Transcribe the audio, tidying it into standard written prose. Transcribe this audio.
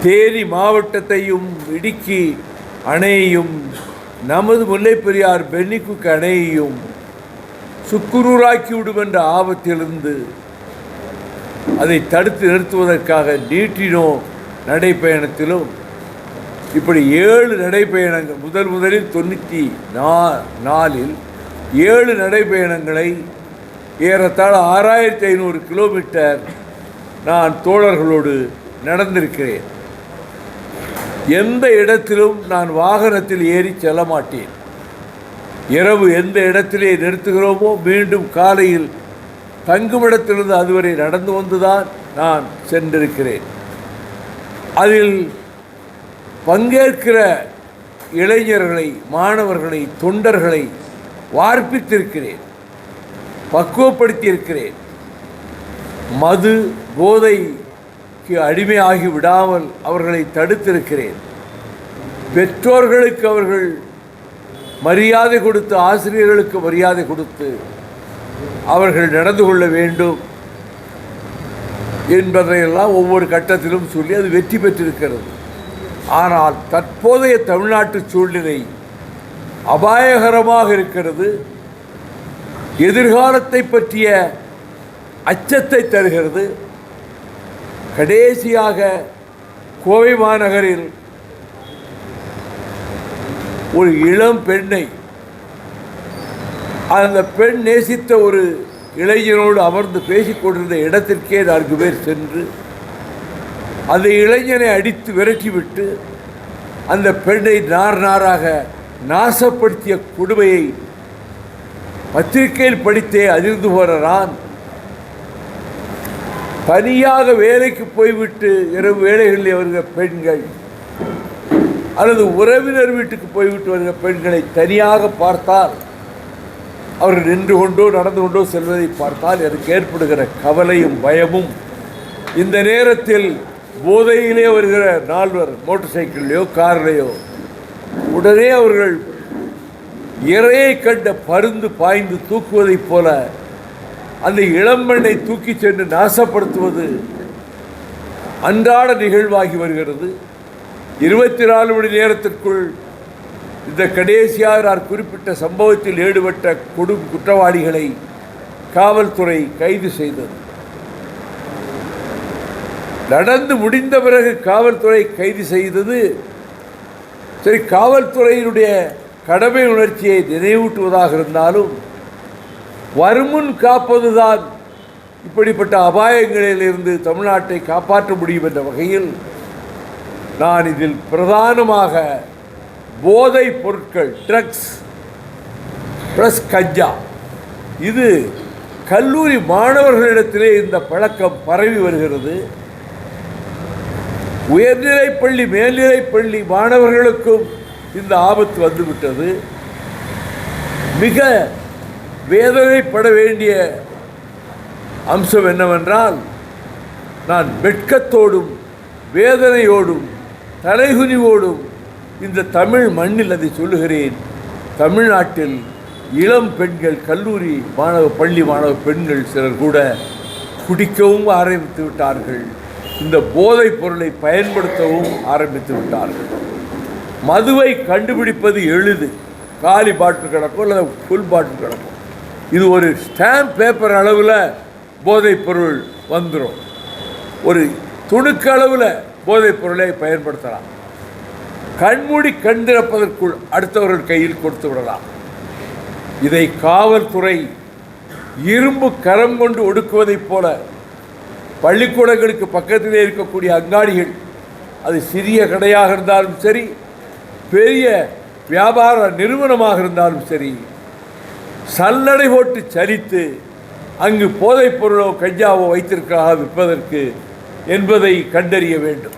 தேனி மாவட்டத்தையும் இடுக்கி அணையையும் நமது முல்லைப் பெரியார் பென்னிக்குக் அணையையும் சுக்குநூறாக்கிவிடும் என்ற ஆபத்திலிருந்து அதை தடுத்து நிறுத்துவதற்காக நீட்டினோ நடைப்பயணத்திலும் இப்படி 7 நடைப்பயணங்கள் முதலில் 94 7 நடைப்பயணங்களை ஏறத்தாழ 6500 கிலோமீட்டர் நான் தோழர்களோடு நடந்திருக்கிறேன். எந்த இடத்திலும் நான் வாகனத்தில் ஏறி செல்ல மாட்டேன். இரவு எந்த இடத்திலே நிறுத்துகிறோமோ மீண்டும் காலையில் தங்குமிடத்திலிருந்து அதுவரை நடந்து வந்துதான் நான் சென்றிருக்கிறேன். அதில் பங்கேற்கிற இளைஞர்களை, மாணவர்களை, தொண்டர்களை வார்ப்பித்திருக்கிறேன், பக்குவப்படுத்தியிருக்கிறேன். மது போதைக்கு அடிமையாகி விடாமல் அவர்களை தடுத்திருக்கிறேன். பெற்றோர்களுக்கு அவர்கள் மரியாதை கொடுத்து, ஆசிரியர்களுக்கு மரியாதை கொடுத்து அவர்கள் நடந்து கொள்ள வேண்டும் என்பதையெல்லாம் ஒவ்வொரு கட்டத்திலும் சொல்லி அது வெற்றி பெற்றிருக்கிறது. ஆனால் தற்போதைய தமிழ்நாட்டு சூழ்நிலை அபாயகரமாக இருக்கிறது. எதிர்காலத்தை பற்றிய அச்சத்தை தருகிறது. கடைசியாக கோவை மாநகரில் ஒரு இளம் பெண்ணை, அந்த பெண் நேசித்த ஒரு இளைஞனோடு அமர்ந்து பேசிக்கொண்டிருந்த இடத்திற்கே 4 பேர் சென்று அந்த இளைஞனை அடித்து விரட்டிவிட்டு அந்த பெண்ணை நாராக நாசப்படுத்திய கொடுமையை பத்திரிகையில் படித்தே அதிர்ந்து போற நான் தனியாக வேலைக்கு போய்விட்டு இரவு வேலைகளில் வருகிற பெண்கள் அல்லது உறவினர் வீட்டுக்கு போய்விட்டு வருகிற பெண்களை தனியாக பார்த்தால், அவர்கள் நின்று கொண்டோ நடந்து கொண்டோ செல்வதை பார்த்தால் எனக்கு ஏற்படுகிற கவலையும் பயமும், இந்த நேரத்தில் போதையிலே வருகிற 4 மோட்டார் சைக்கிள்லையோ கார்லையோ உடனே அவர்கள் இறையை கண்ட பருந்து பாய்ந்து தூக்குவதைப் போல அந்த இளம்பெண்ணை தூக்கி சென்று நாசப்படுத்துவது அன்றாட நிகழ்வாகி வருகிறது. 24 மணி நேரத்திற்குள் இந்த கடைசியாக நான் குறிப்பிட்ட சம்பவத்தில் ஈடுபட்ட குற்றவாளிகளை காவல்துறை கைது செய்தது. நடந்து முடிந்த பிறகு காவல்துறை கைது செய்தது சரி, காவல்துறையினுடைய கடமை உணர்ச்சியை நினைவூட்டுவதாக இருந்தாலும் வருமுன் காப்பதுதான் இப்படிப்பட்ட அபாயங்களிலிருந்து தமிழ்நாட்டை காப்பாற்ற முடியும் என்ற வகையில் நான் இதில் பிரதானமாக போதைப் பொருட்கள், ட்ரக்ஸ் ப்ளஸ் கஞ்சா, இது கல்லூரி மாணவர்களிடத்திலே இந்த பழக்கம் பரவி வருகிறது. உயர்நிலைப்பள்ளி, மேல்நிலைப்பள்ளி மாணவர்களுக்கும் இந்த ஆபத்து வந்துவிட்டது. மிக வேதனைப்பட வேண்டிய அம்சம் என்னவென்றால், நான் வெட்கத்தோடும் வேதனையோடும் தலைகுனிவோடும் இந்த தமிழ் மண்ணில் அதை சொல்லுகிறேன். தமிழ்நாட்டில் இளம் பெண்கள், கல்லூரி பள்ளி மாணவ பெண்கள் சிலர் கூட குடிக்கவும் ஆரம்பித்து விட்டார்கள். இந்த போதைப் பொருளை பயன்படுத்தவும் ஆரம்பித்து விட்டார்கள். மதுவை கண்டுபிடிப்பது எளிது. காலி பாட்டில் கிடக்கும் இல்லை ஃபுல் பாட்டில் கிடக்கும். இது ஒரு ஸ்டாம்ப் பேப்பர் அளவில் போதைப் பொருள் வந்துடும். ஒரு துணுக்கு அளவில் போதைப் பொருளை பயன்படுத்தலாம். கண்மூடி கண் திறப்பதற்குள் அடுத்தவர்கள் கையில் கொடுத்து விடலாம். இதை காவல்துறை இரும்பு கரம் கொண்டு ஒடுக்குவதைப் போல பள்ளிக்கூடங்களுக்கு பக்கத்திலே இருக்கக்கூடிய அங்காடிகள், அது சிறிய கடையாக இருந்தாலும் சரி, பெரிய வியாபார நிறுவனமாக இருந்தாலும் சரி, சல்லடை போட்டு சரித்து அங்கு போதைப் பொருளோ கஞ்சாவோ வைத்திருக்கிறாக விற்பதற்கு என்பதை கண்டறிய வேண்டும்.